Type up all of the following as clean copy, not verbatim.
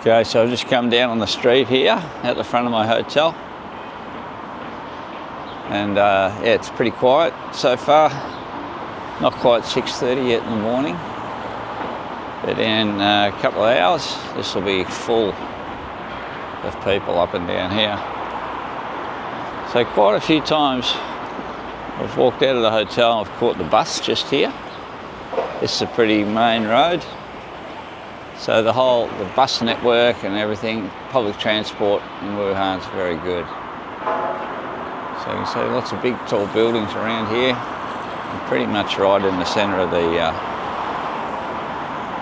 Okay, so I've just come down on the street here at the front of my hotel, and yeah, it's pretty quiet so far. Not quite 6:30 yet in the morning, but in a couple of hours this will be full of people up and down here. So quite a few times I've walked out of the hotel and I've caught the bus just here. This is a pretty main road. So the bus network and everything, public transport in Wuhan is very good. So you can see lots of big tall buildings around here. I'm pretty much right in the centre of the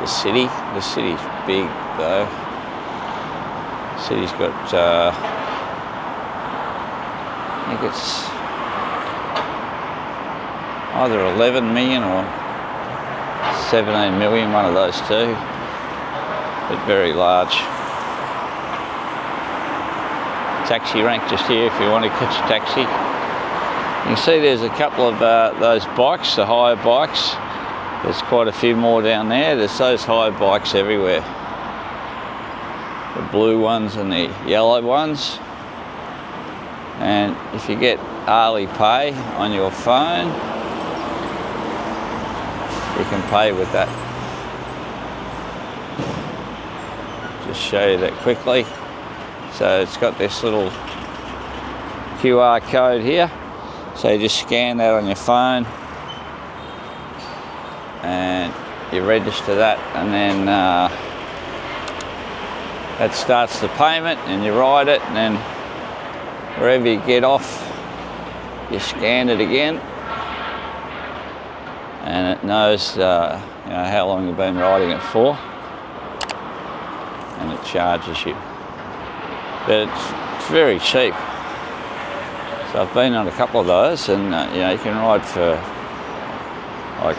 city. The city's big though. The city's got, I think it's either 11 million or 17 million, one of those two. But very large. Taxi rank just here if you want to catch a taxi. You can see there's a couple of those bikes, the hire bikes. There's quite a few more down there. There's those hire bikes everywhere. The blue ones and the yellow ones. And if you get Alipay on your phone, you can pay with that. Just show you that quickly. So it's got this little QR code here. So you just scan that on your phone and you register that, and then that starts the payment and you ride it, and then wherever you get off you scan it again and it knows you know, how long you've been riding it for, and it charges you. But it's very cheap. So I've been on a couple of those, and you know, you can ride for like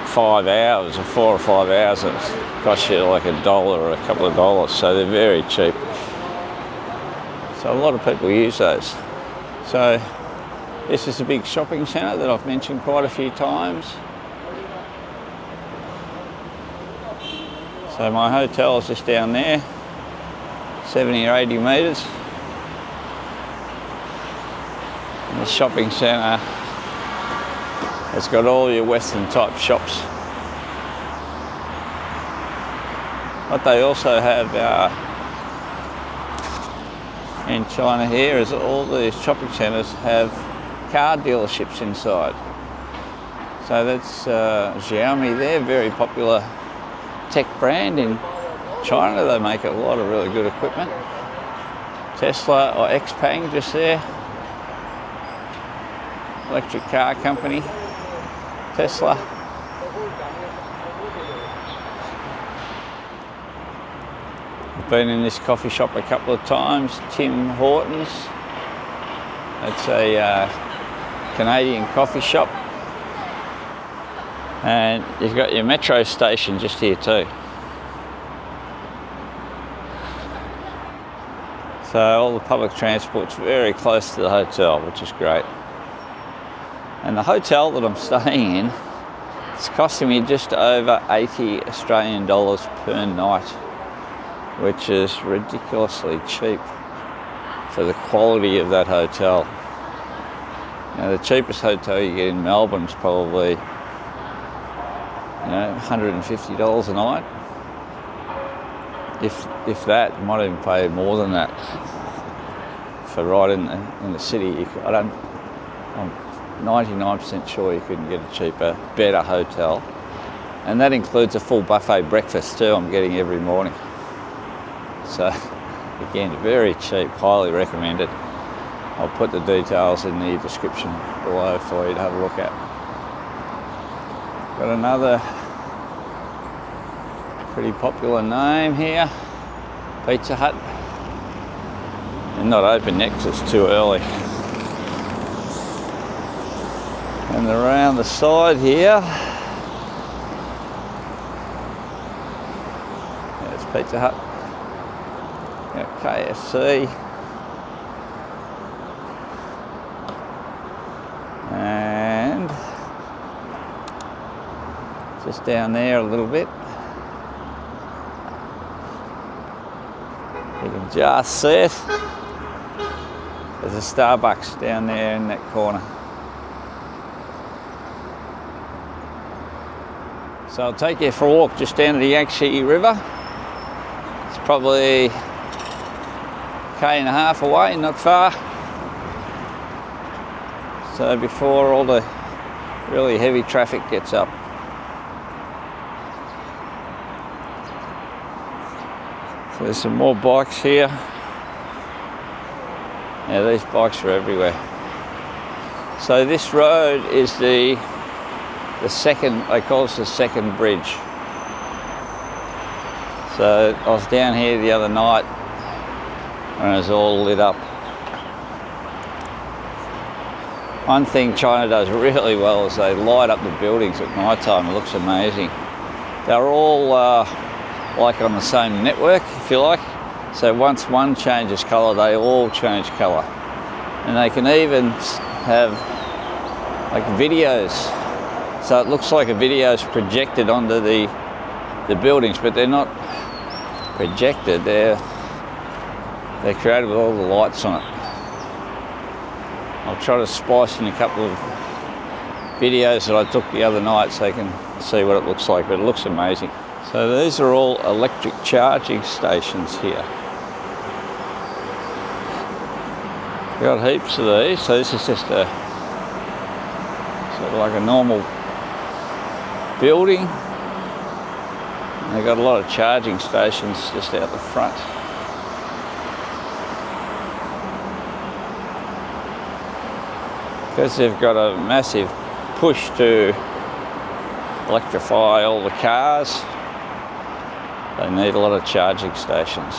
5 hours or 4 or 5 hours. It costs you like $1 or a couple of dollars, so they're very cheap. So a lot of people use those. So this is a big shopping centre that I've mentioned quite a few times. So my hotel is just down there, 70 or 80 metres. And the shopping centre has got all your Western type shops. What they also have in China here is all these shopping centres have car dealerships inside. So that's Xiaomi, they're very popular tech brand in China. They make a lot of really good equipment. Tesla or Xpeng just there. Electric car company, Tesla. I've been in this coffee shop a couple of times, Tim Hortons. It's a Canadian coffee shop. And you've got your metro station just here too. So all the public transport's very close to the hotel, which is great. And the hotel that I'm staying in, it's costing me just over 80 Australian dollars per night, which is ridiculously cheap for the quality of that hotel. Now, the cheapest hotel you get in Melbourne is probably, you know, $150 a night. If that, you might even pay more than that for right in the city. I'm 99% sure you couldn't get a cheaper, better hotel. And that includes a full buffet breakfast too, I'm getting every morning. So again, very cheap, highly recommended. I'll put the details in the description below for you to have a look at. Got another pretty popular name here, Pizza Hut. They're not open yet because it's too early. And around the side here, there's Pizza Hut. Got KFC. And just down there a little bit, You can just see it. There's a Starbucks down there in that corner. So I'll take you for a walk just down to the Yangtze River. It's probably 1.5 km away, not far. So before all the really heavy traffic gets up. So there's some more bikes here. Yeah, these bikes are everywhere. So this road is the second, they call it the second bridge. So I was down here the other night when it was all lit up. One thing China does really well is they light up the buildings at night time. It looks amazing. They're all like on the same network, if you like. So once one changes colour, they all change colour. And they can even have like videos. So it looks like a video is projected onto the buildings, but they're not projected. They're created with all the lights on it. I'll try to splice in a couple of videos that I took the other night so you can see what it looks like, but it looks amazing. So these are all electric charging stations here. We've got heaps of these, so this is just a sort of like a normal building. And they've got a lot of charging stations just out the front. Because they've got a massive push to electrify all the cars, they need a lot of charging stations.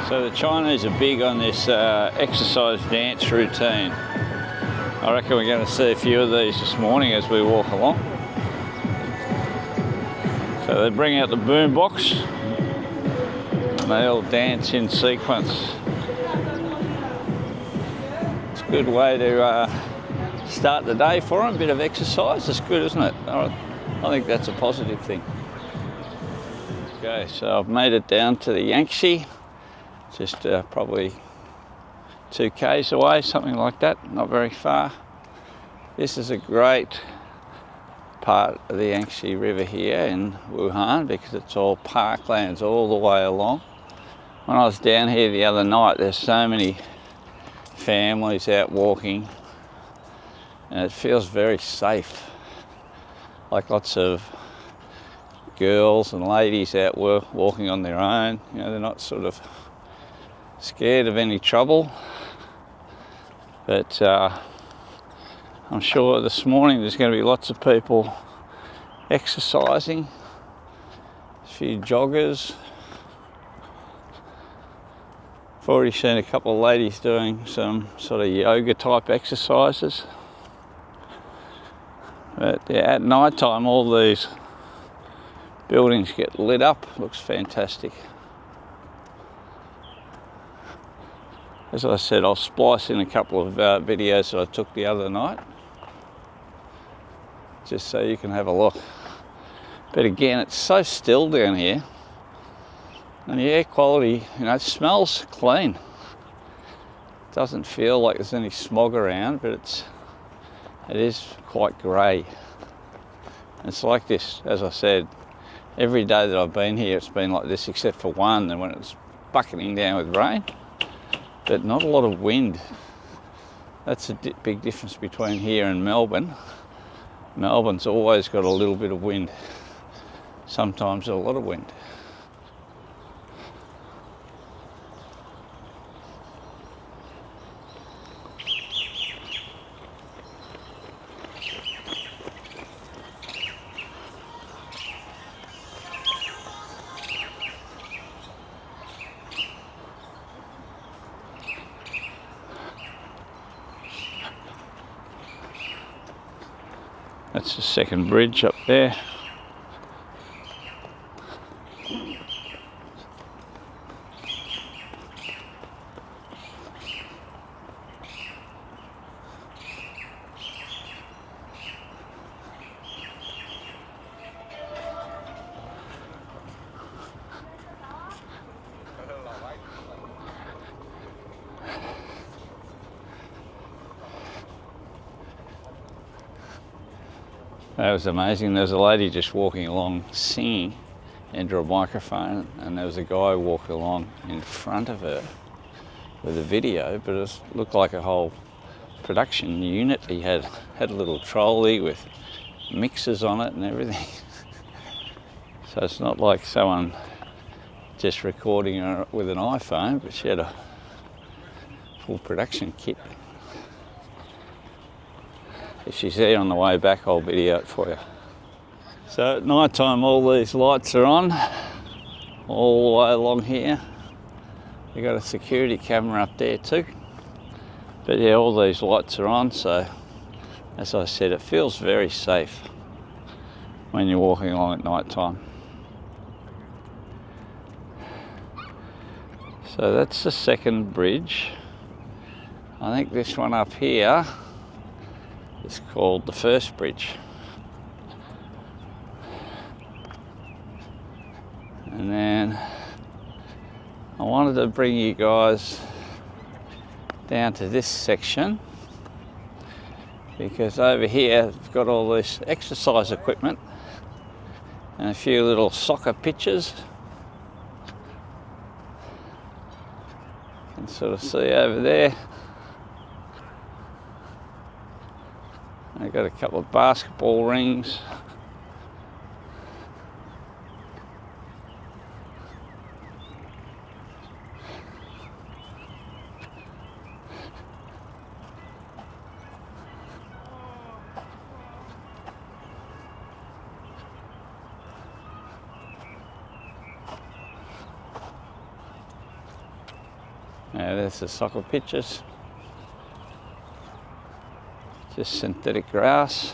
So the Chinese are big on this exercise dance routine. I reckon we're going to see a few of these this morning as we walk along. So they bring out the boom box and they all dance in sequence. It's a good way to start the day for them. A bit of exercise, it's good, isn't it? I think that's a positive thing. Okay, so I've made it down to the Yangtze. Just probably 2 km away, something like that, not very far. This is a great part of the Yangtze River here in Wuhan because it's all parklands all the way along. When I was down here the other night, there's so many families out walking and it feels very safe. Like lots of girls and ladies out walking on their own. You know, they're not sort of scared of any trouble, but I'm sure this morning there's going to be lots of people exercising, a few joggers. I've already seen a couple of ladies doing some sort of yoga type exercises, but yeah, at night time all these buildings get lit up. Looks fantastic. As I said, I'll splice in a couple of videos that I took the other night, just so you can have a look. But again, it's so still down here, and the air quality, you know, it smells clean. It doesn't feel like there's any smog around, but it is quite grey. It's like this, as I said, every day that I've been here, it's been like this, except for one, and when it was bucketing down with rain. But not a lot of wind. That's a big difference between here and Melbourne. Melbourne's always got a little bit of wind, sometimes a lot of wind. That's the second bridge up there. That was amazing. There was a lady just walking along singing into a microphone, and there was a guy walking along in front of her with a video, but it looked like a whole production unit. He had a little trolley with mixers on it and everything. So it's not like someone just recording her with an iPhone, but she had a full production kit. If she's there on the way back, I'll video it for you. So at night time, all these lights are on all the way along here. We've got a security camera up there too. But yeah, all these lights are on, so as I said, it feels very safe when you're walking along at night time. So that's the second bridge. I think this one up here is called the first bridge. And then I wanted to bring you guys down to this section because over here we've got all this exercise equipment and a few little soccer pitches. You can sort of see over there. They've got a couple of basketball rings. Now there's the soccer pitches. Just synthetic grass.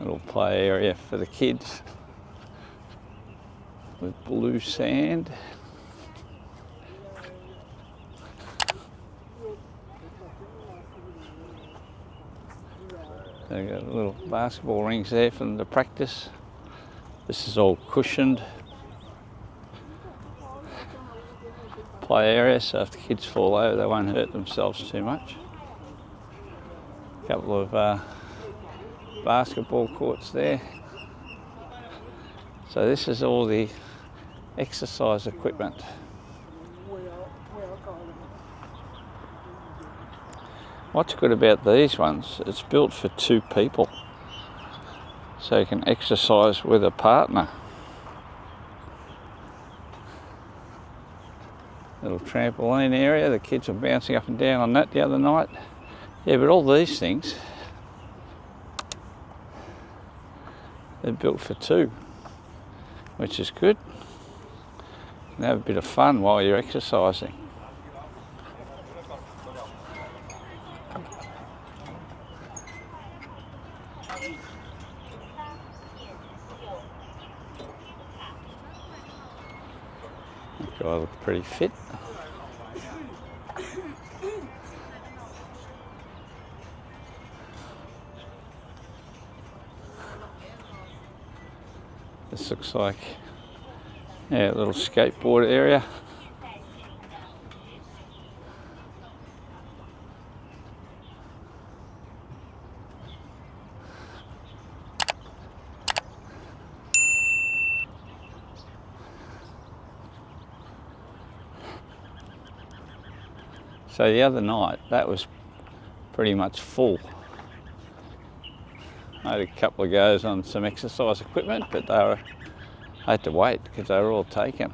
Little play area for the kids with blue sand. They've got little basketball rings there for them to practice. This is all cushioned play area, so if the kids fall over, they won't hurt themselves too much. A couple of basketball courts there. So this is all the exercise equipment. What's good about these ones, it's built for two people, so you can exercise with a partner. Little trampoline area, the kids were bouncing up and down on that the other night. Yeah, but all these things, they're built for two, which is good. You can have a bit of fun while you're exercising. That guy looks pretty fit. This looks like, yeah, a little skateboard area. So the other night, that was pretty much full. I had a couple of goes on some exercise equipment, but I had to wait because they were all taken.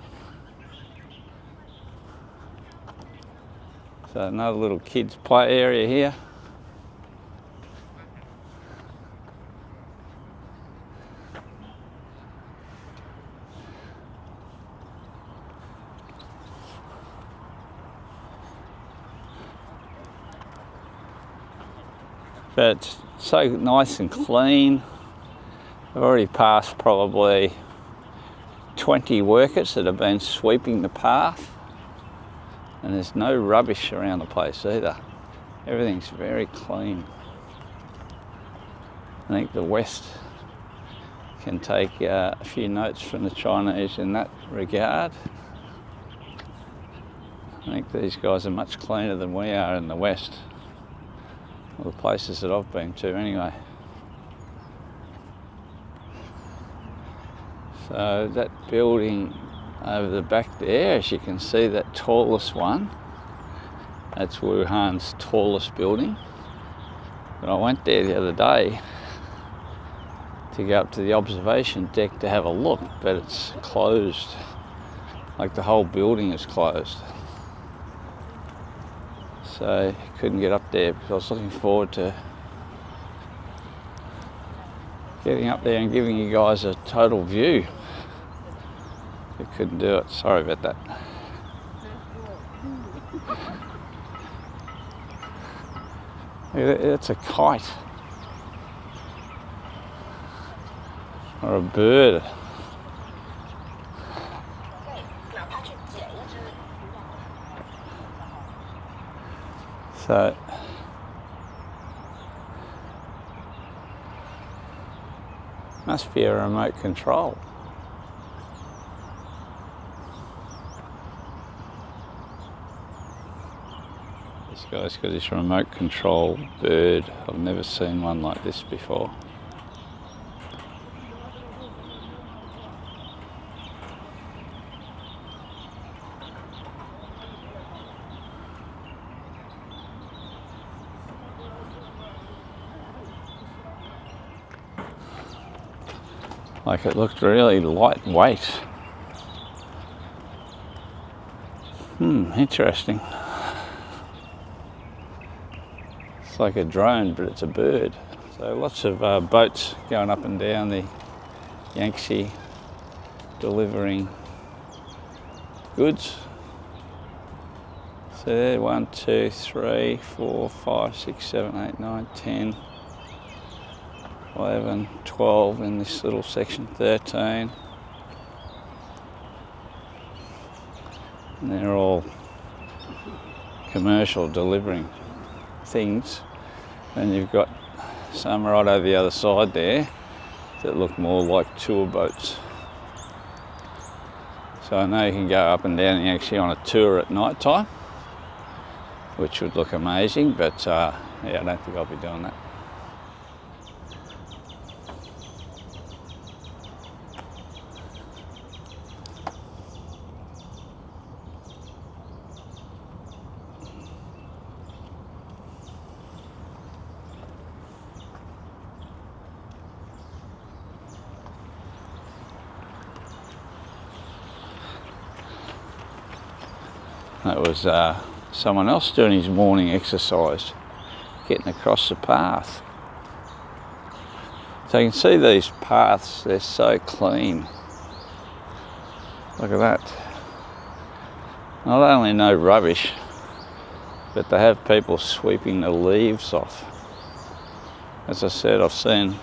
So another little kids play area here. But it's so nice and clean. I've already passed probably 20 workers that have been sweeping the path, and there's no rubbish around the place either. Everything's very clean. I think the West can take a few notes from the Chinese in that regard. I think these guys are much cleaner than we are in the West, or the places that I've been to anyway. So that building over the back there, as you can see, that tallest one, that's Wuhan's tallest building. But I went there the other day to go up to the observation deck to have a look, but it's closed. Like the whole building is closed. So couldn't get up there because I was looking forward to getting up there and giving you guys a total view. We couldn't do it, sorry about that. It's a kite. Or a bird. So must be a remote control. This guy's got his remote control bird. I've never seen one like this before. Like it looked really lightweight. Interesting. It's like a drone, but it's a bird. So lots of boats going up and down the Yangtze, delivering goods. So there, 1, 2, 3, 4, 5, 6, 7, 8, 9, 10. 11, 12 in this little section, 13. And they're all commercial, delivering things. And you've got some right over the other side there that look more like tour boats. So I know you can go up and down and actually on a tour at night time, which would look amazing, but yeah, I don't think I'll be doing that. That was someone else doing his morning exercise, getting across the path. So you can see these paths, they're so clean. Look at that. Not only no rubbish, but they have people sweeping the leaves off. As I said, I've seen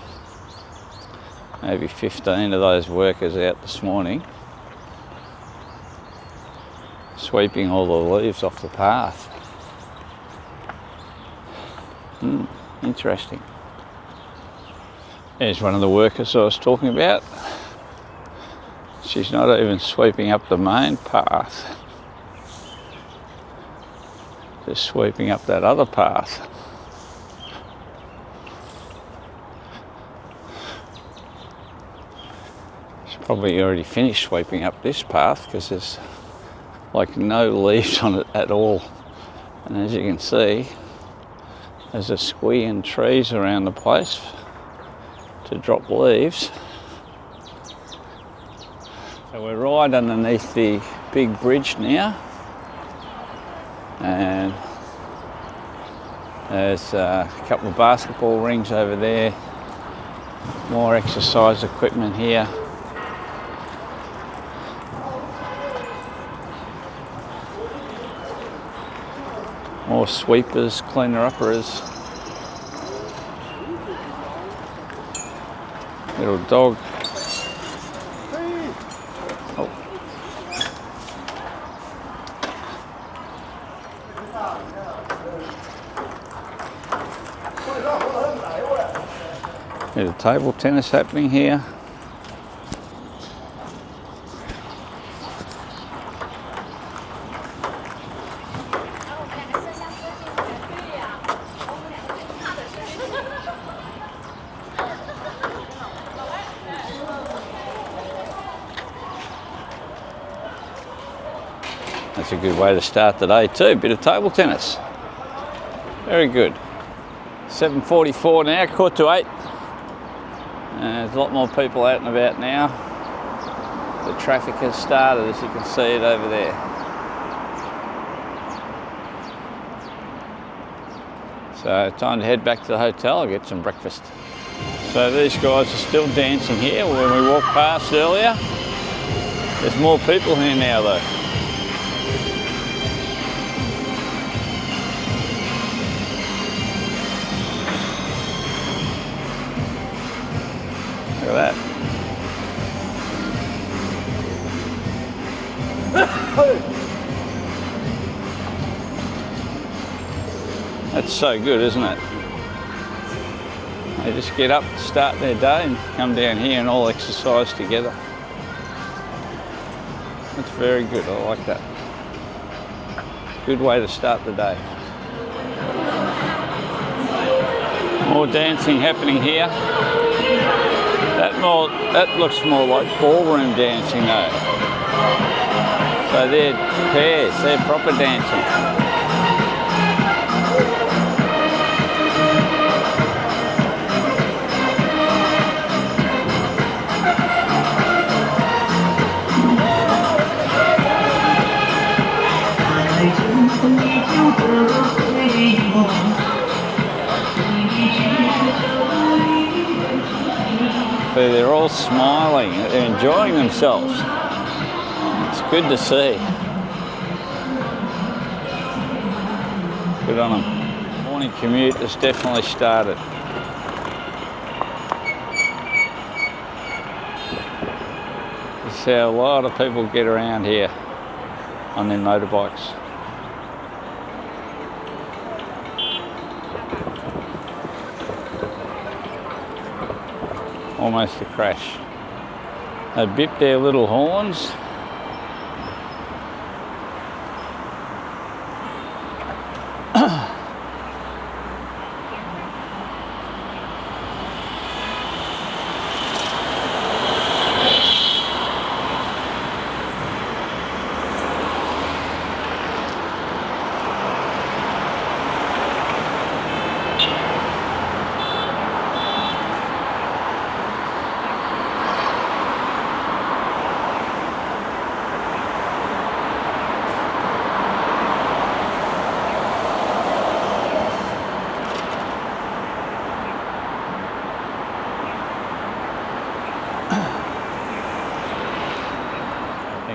maybe 15 of those workers out this morning, sweeping all the leaves off the path. Interesting. There's one of the workers I was talking about. She's not even sweeping up the main path, just sweeping up that other path. She's probably already finished sweeping up this path because there's like no leaves on it at all, and as you can see, there's a squeeing trees around the place to drop leaves. So we're right underneath the big bridge now, and there's a couple of basketball rings over there, more exercise equipment here. More sweepers, cleaner uppers. Little dog. Oh. Bit of table tennis happening here. That's a good way to start the day too, bit of table tennis. Very good. 7:44 now, 7:45. There's a lot more people out and about now. The traffic has started, as you can see it over there. So time to head back to the hotel and get some breakfast. So these guys are still dancing here when we walked past earlier. There's more people here now though. Look at that. That's so good, isn't it? They just get up, start their day and come down here and all exercise together. That's very good, I like that. Good way to start the day. More dancing happening here. That looks more like ballroom dancing though. So they're pairs, they're proper dancing. So they're all smiling, they're enjoying themselves. It's good to see. Good on them. Morning commute has definitely started. You see a lot of people get around here on their motorbikes. Almost a crash. They bip their little horns.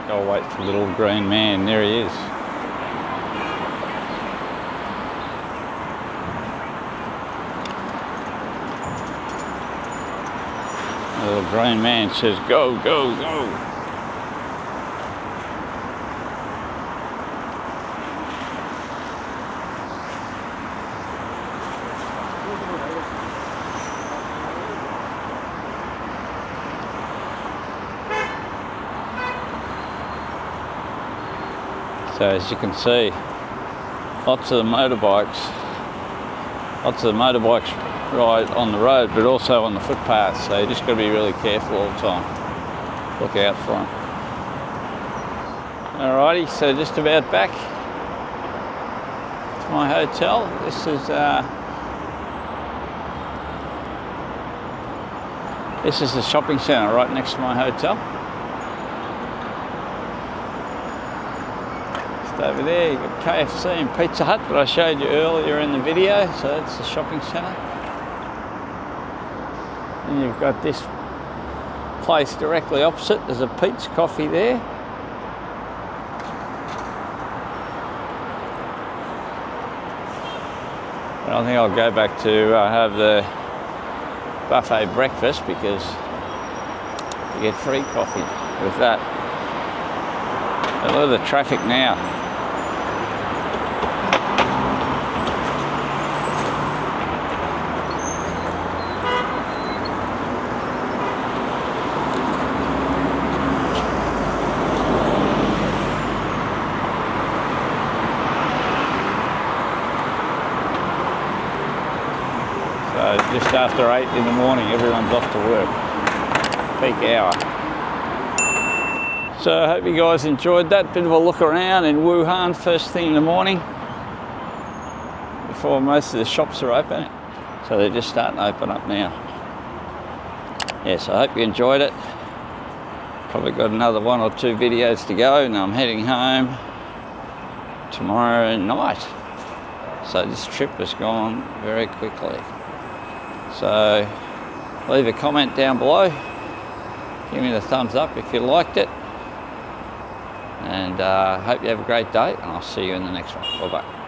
I'll wait for the little green man. There he is. The little green man says, go, go, go. So as you can see, lots of the motorbikes ride on the road, but also on the footpaths. So you just got to be really careful all the time. Look out for them. Alrighty, so just about back to my hotel. This is the shopping centre right next to my hotel. Over there you've got KFC and Pizza Hut that I showed you earlier in the video, so that's the shopping centre. And you've got this place directly opposite. There's a Pete's Coffee there. But I think I'll go back to have the buffet breakfast because You get free coffee with that. A lot of the traffic now. So just after 8 in the morning, everyone's off to work. Peak hour. So I hope you guys enjoyed that bit of a look around in Wuhan first thing in the morning before most of the shops are open. So they're just starting to open up now. Yes, I hope you enjoyed it. Probably got another 1 or 2 videos to go, and I'm heading home tomorrow night. So this trip has gone very quickly. So leave a comment down below. Give me the thumbs up if you liked it. And hope you have a great day, and I'll see you in the next one. Bye-bye.